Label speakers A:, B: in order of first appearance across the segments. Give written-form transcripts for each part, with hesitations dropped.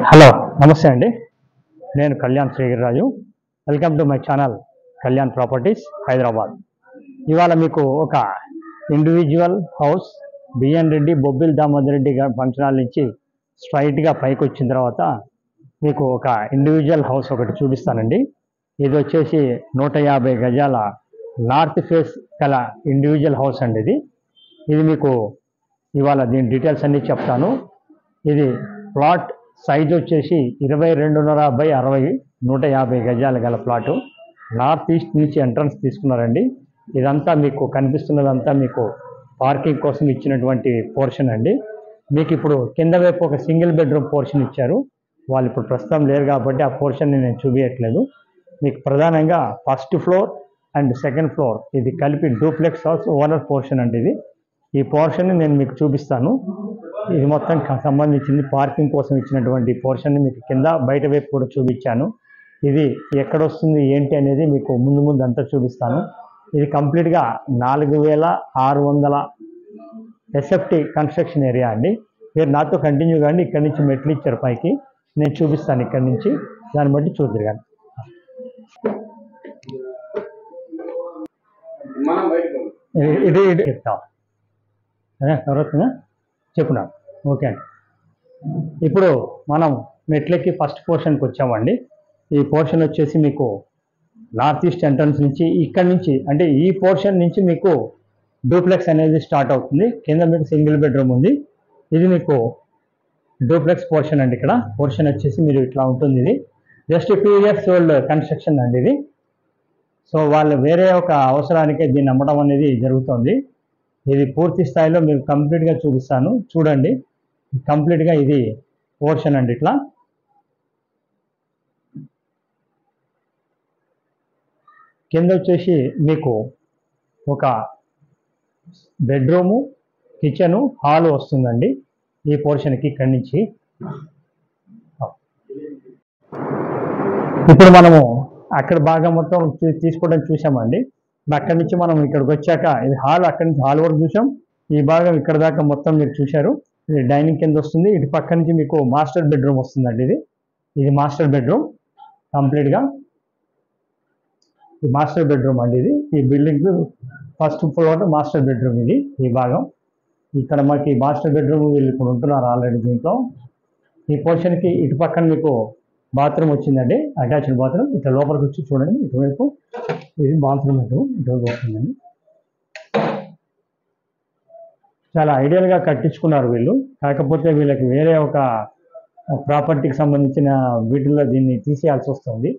A: Hello నమస్తే అండి. నేను Kalyan Srigiriraju. Welcome to my channel Kalyan properties Hyderabad. ఇవాళ మీకు ఒక individual house BN Reddy Bobbili Damodar Reddy గారి ఫంక్షన్ హాల్ నుంచి స్ట్రైట్గా పైకి వచ్చిన తర్వాత మీకు ఒక ఇండివిజువల్ హౌస్ ఒకటి చూపిస్తానండి. ఇది వచ్చేసి 150 గజాల నార్త్ ఫేస్ గల ఇండివిజువల్ హౌస్ అండి. ఇది మీకు ఇవాళ దీని డీటెయిల్స్ అన్నీ చెప్తాను. ఇది ప్లాట్ సైజ్ వచ్చేసి 22.5 150 గజాలు గల ప్లాటు. నార్త్ ఈస్ట్ నుంచి ఎంట్రన్స్ తీసుకున్నారండి. ఇదంతా మీకు కనిపిస్తున్నదంతా మీకు పార్కింగ్ కోసం ఇచ్చినటువంటి పోర్షన్ అండి. మీకు ఇప్పుడు కింద వైపు ఒక సింగిల్ బెడ్రూమ్ పోర్షన్ ఇచ్చారు. వాళ్ళు ఇప్పుడు ప్రస్తుతం లేరు కాబట్టి ఆ పోర్షన్ని నేను చూపించట్లేదు. మీకు ప్రధానంగా first floor and second floor ఇది కలిపి డూప్లెక్స్ హౌస్ ఓనర్ పోర్షన్ అండి. ఈ పోర్షన్ని నేను మీకు చూపిస్తాను. ఇది మొత్తం సంబంధించింది పార్కింగ్ కోసం ఇచ్చినటువంటి పోర్షన్ని మీకు కింద బయట వైపు కూడా చూపించాను. ఇది ఎక్కడ వస్తుంది ఏంటి అనేది మీకు ముందు అంతా చూపిస్తాను. ఇది కంప్లీట్గా 4600 ఎస్ఎఫ్టీ కన్స్ట్రక్షన్ ఏరియా అండి. మీరు నాతో కంటిన్యూ కానీ ఇక్కడి నుంచి మెట్లు ఇచ్చారు పైకి, నేను చూపిస్తాను ఇక్కడి నుంచి, దాన్ని బట్టి చూద్దరు కానీ. ఇది చెప్తా తర్వాత చెప్పున్నా. ఓకే అండి. ఇప్పుడు మనం మెట్లకి ఫస్ట్ పోర్షన్కి వచ్చామండి. ఈ పోర్షన్ వచ్చేసి మీకు నార్త్ ఈస్ట్ ఎంట్రన్స్ నుంచి ఇక్కడి నుంచి అంటే ఈ పోర్షన్ నుంచి మీకు డూప్లెక్స్ అనేది స్టార్ట్ అవుతుంది. కింద మీకు సింగిల్ బెడ్రూమ్ ఉంది. ఇది మీకు డూప్లెక్స్ పోర్షన్ అండి. ఇక్కడ పోర్షన్ వచ్చేసి మీరు ఇట్లా ఉంటుంది. ఇది జస్ట్ 2 years ఓల్డ్ కన్స్ట్రక్షన్ అండి ఇది. సో వాళ్ళు వేరే ఒక అవసరానికే దీన్ని అమ్మడం అనేది జరుగుతుంది. ఇది పూర్తి స్థాయిలో మీకు కంప్లీట్గా చూపిస్తాను, చూడండి. కంప్లీట్గా ఇది పోర్షన్ అండి. ఇట్లా కింద వచ్చేసి మీకు ఒక బెడ్రూము, కిచెను, హాల్ వస్తుందండి ఈ పోర్షన్కి. ఇక్కడి నుంచి ఇప్పుడు మనము అక్కడ బాగా మొత్తం తీసుకోవడం చూసామండి. అక్కడి నుంచి మనం ఇక్కడికి వచ్చాక ఇది హాల్, అక్కడి నుంచి హాల్ వరకు చూసాం. ఈ భాగం ఇక్కడ దాకా మొత్తం మీరు చూశారు. ఇది డైనింగ్ కింద వస్తుంది. ఇటు పక్క నుంచి మీకు మాస్టర్ బెడ్రూమ్ వస్తుందండి. ఇది మాస్టర్ బెడ్రూమ్ కంప్లీట్గా. ఈ మాస్టర్ బెడ్రూమ్ అండి. ఈ building first floor master bedroom ఇది. ఈ భాగం ఇక్కడ మనకి మాస్టర్ బెడ్రూమ్ వీళ్ళు ఇప్పుడు ఉంటున్నారు ఆల్రెడీ దీంట్లో. ఈ పోర్షన్కి ఇటు పక్కన మీకు బాత్రూమ్ వచ్చిందండి, అటాచ్డ్ బాత్రూమ్. ఇట్లా లోపలికి వచ్చి చూడండి, ఇటువైపు ఇది బాత్రూమ్ ఇటువైపు వస్తుందండి. చాలా ఐడియల్గా కట్టించుకున్నారు వీళ్ళు. కాకపోతే వీళ్ళకి వేరే ఒక ప్రాపర్టీకి సంబంధించిన వీటిల్లో దీన్ని తీసేయాల్సి వస్తుంది.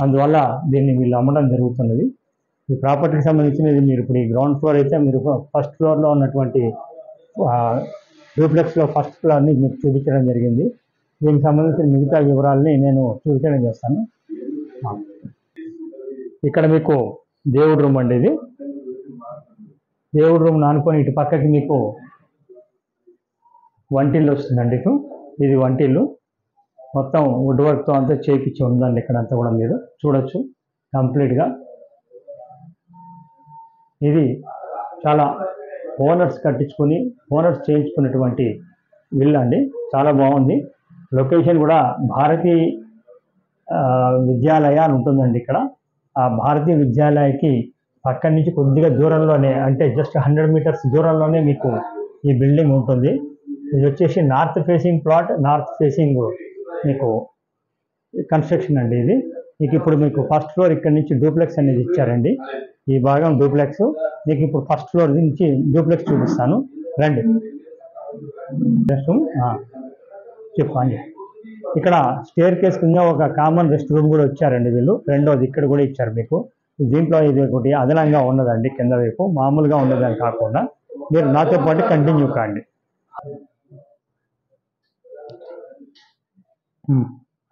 A: అందువల్ల దీన్ని వీళ్ళు అమ్మడం జరుగుతున్నది. ఈ ప్రాపర్టీకి సంబంధించినది మీరు ఇప్పుడు ఈ గ్రౌండ్ ఫ్లోర్ అయితే మీరు ఫస్ట్ ఫ్లోర్లో ఉన్నటువంటి డూప్లెక్స్లో ఫస్ట్ ఫ్లోర్ని మీకు చూపించడం జరిగింది. దీనికి సంబంధించిన మిగతా వివరాలని నేను చూపించడం చేస్తాను. ఇక్కడ మీకు దేవుడు రూమ్ అండి. ఇది దేవుడు రూమ్ నానుకొని ఇటు పక్కకి మీకు వంటిల్లు వస్తుందండి. ఇది వంటిల్లు మొత్తం వుడ్ వర్క్తో అంతా చేయించి ఉందండి. ఇక్కడంతా కూడా మీరు చూడొచ్చు కంప్లీట్గా. ఇది చాలా ఓనర్స్ కట్టించుకొని ఓనర్స్ చేయించుకున్నటువంటి ఇల్లు అండి. చాలా బాగుంది. లొకేషన్ కూడా భారతీ విద్యాలయ అని ఉంటుందండి ఇక్కడ. ఆ భారతీయ విద్యాలయకి పక్కన నుంచి కొద్దిగా దూరంలోనే, అంటే జస్ట్ 100 meters దూరంలోనే మీకు ఈ బిల్డింగ్ ఉంటుంది. ఇది వచ్చేసి north facing plot, north facing మీకు కన్స్ట్రక్షన్ అండి. ఇది మీకు ఇప్పుడు మీకు ఫస్ట్ ఫ్లోర్ ఇక్కడ నుంచి డూప్లెక్స్ అనేది ఇచ్చారండి. ఈ భాగం డూప్లెక్స్. మీకు ఇప్పుడు ఫస్ట్ ఫ్లోర్ నుంచి డూప్లెక్స్ చూపిస్తాను రండి. చెప్పండి. ఇక్కడ స్టేర్ కేస్ కింద ఒక కామన్ రెస్ట్ రూమ్ కూడా ఇచ్చారండి వీళ్ళు. రెండోది ఇక్కడ కూడా ఇచ్చారు మీకు. దీంట్లో ఇది ఒకటి అదనంగా ఉన్నదండి కింద వైపు, మామూలుగా ఉన్నదని కాకుండా. మీరు నాతో పాటు కంటిన్యూ కాండి.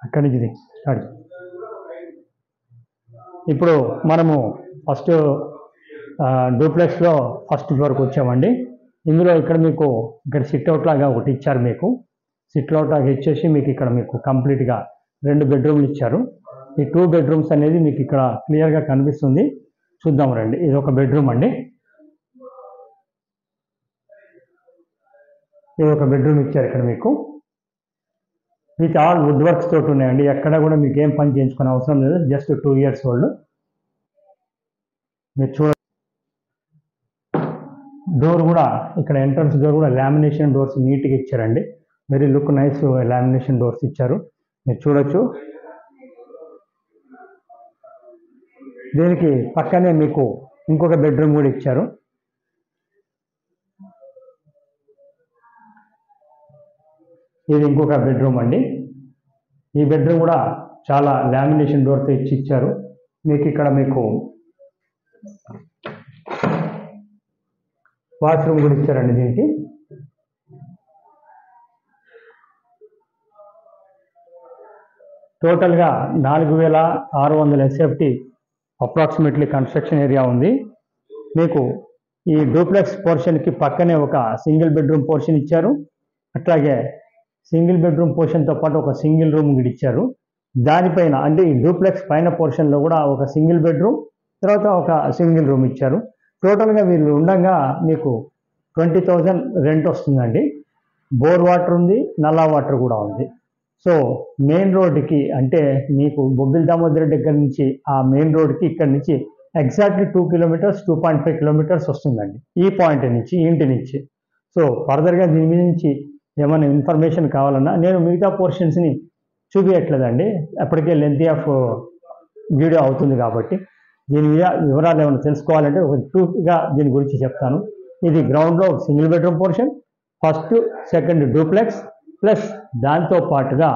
A: అక్కడి నుంచి స్టార్ట్. ఇప్పుడు మనము ఫస్ట్ డూప్లెక్స్లో ఫస్ట్ ఫ్లోర్కి వచ్చామండి. ఇందులో ఇక్కడ మీకు ఇక్కడ సిట్అవుట్ లాగా ఒకటి ఇచ్చారు మీకు. సిట్అవుట్ లాగా ఇచ్చేసి మీకు ఇక్కడ మీకు కంప్లీట్గా 2 బెడ్రూమ్లు ఇచ్చారు. ఈ 2 bedrooms అనేది మీకు ఇక్కడ క్లియర్గా కనిపిస్తుంది. చూద్దాం రండి. ఇది ఒక బెడ్రూమ్ అండి. ఇది ఒక బెడ్రూమ్ ఇచ్చారు ఇక్కడ మీకు. విత్ ఆల్ వుడ్ వర్క్స్ తోటి ఉన్నాయండి. ఎక్కడ కూడా మీకు ఏం పని చేయించుకునే అవసరం లేదు. Just 2 years old. మీరు చూడ డోర్ కూడా ఇక్కడ ఎంట్రన్స్ డోర్ కూడా లామినేషన్ డోర్స్ నీట్గా ఇచ్చారండి. Very look nice lamination doors ఇచ్చారు. మీరు చూడొచ్చు. దీనికి పక్కనే మీకు ఇంకొక బెడ్రూమ్ కూడా ఇచ్చారు. ఇది ఇంకొక బెడ్రూమ్ అండి. ఈ బెడ్రూమ్ కూడా చాలా లామినేషన్ డోర్తో ఇచ్చారు. మీకు ఇక్కడ మీకు వాష్రూమ్ కూడా ఇచ్చారండి. దీనికి టోటల్గా 4600 SFT అప్రాక్సిమేట్లీ కన్స్ట్రక్షన్ ఏరియా ఉంది. మీకు ఈ డూప్లెక్స్ పోర్షన్కి పక్కనే ఒక సింగిల్ బెడ్రూమ్ పోర్షన్ ఇచ్చారు. అట్లాగే సింగిల్ బెడ్రూమ్ పోర్షన్తో పాటు ఒక సింగిల్ రూమ్ కూడా ఇచ్చారు. దానిపైన అంటే ఈ డూప్లెక్స్ పైన పోర్షన్లో కూడా ఒక సింగిల్ బెడ్రూమ్, తర్వాత ఒక సింగిల్ రూమ్ ఇచ్చారు. టోటల్గా వీళ్ళు ఉండగా మీకు 20,000 రెంట్ వస్తుందండి. బోర్ వాటర్ ఉంది, నల్లా వాటర్ కూడా ఉంది. సో మెయిన్ రోడ్డుకి అంటే మీకు బొబ్బిలి దామోదర్ దగ్గర నుంచి ఆ మెయిన్ రోడ్కి ఇక్కడ నుంచి ఎగ్జాక్ట్లీ 2 kilometers 2.5 kilometers వస్తుందండి ఈ పాయింట్ నుంచి, ఇంటి నుంచి. సో ఫర్దర్గా దీని మీద నుంచి ఏమైనా ఇన్ఫర్మేషన్ కావాలన్నా నేను మిగతా పోర్షన్స్ని చూపించట్లేదండి, అప్పటికే లెంతీ ఆఫ్ వీడియో అవుతుంది కాబట్టి. దీని మీద వివరాలు ఏమైనా తెలుసుకోవాలంటే ఒక టూగా దీని గురించి చెప్తాను. ఇది గ్రౌండ్లో ఒక single bedroom portion, first second duplex, plus దాంతో పాటుగా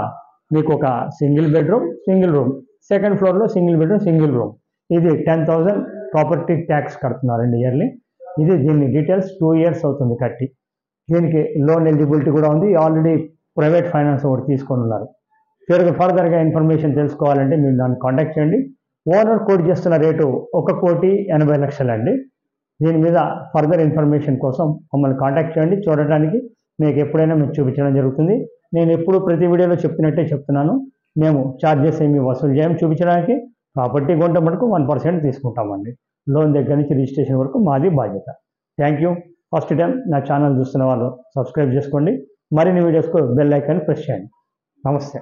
A: మీకు ఒక single bedroom single room, second ఫ్లోర్లో సింగిల్ బెడ్రూమ్ సింగిల్ రూమ్. ఇది 10,000 ప్రాపర్టీ ట్యాక్స్ కడుతున్నారండి ఇయర్లీ. ఇది దీని డీటెయిల్స్ 2 years అవుతుంది కట్టి. దీనికి లోన్ ఎలిజిబిలిటీ కూడా ఉంది. ఆల్రెడీ ప్రైవేట్ ఫైనాన్స్ ఒకటి తీసుకొని ఉన్నారు. ఫర్దర్గా ఇన్ఫర్మేషన్ తెలుసుకోవాలంటే మీరు నన్ను కాంటాక్ట్ చేయండి. ఓనర్ కోట్ చేస్తున్న రేటు 1,80,00,000 అండి. దీని మీద ఫర్దర్ ఇన్ఫర్మేషన్ కోసం మమ్మల్ని కాంటాక్ట్ చేయండి. చూడటానికి మీకు ఎప్పుడైనా మీకు చూపించడం జరుగుతుంది. నేను ఎప్పుడు ప్రతి వీడియోలో చెప్పినట్టే చెప్తున్నాను, మేము ఛార్జెస్ ఏమి వసూలు చేయం. చూపించడానికి ప్రాపర్టీ కొంట మటుకు 1% తీసుకుంటామండి. లోన్ దగ్గర నుంచి రిజిస్ట్రేషన్ వరకు మాది బాధ్యత. Thank you. ఫస్ట్ టైం నా ఛానల్ చూస్తున్న వాళ్ళు సబ్స్క్రైబ్ చేసుకోండి. మరిన్ని వీడియోస్కు బెల్ ఐకాన్ ప్రెస్ చేయండి. నమస్తే.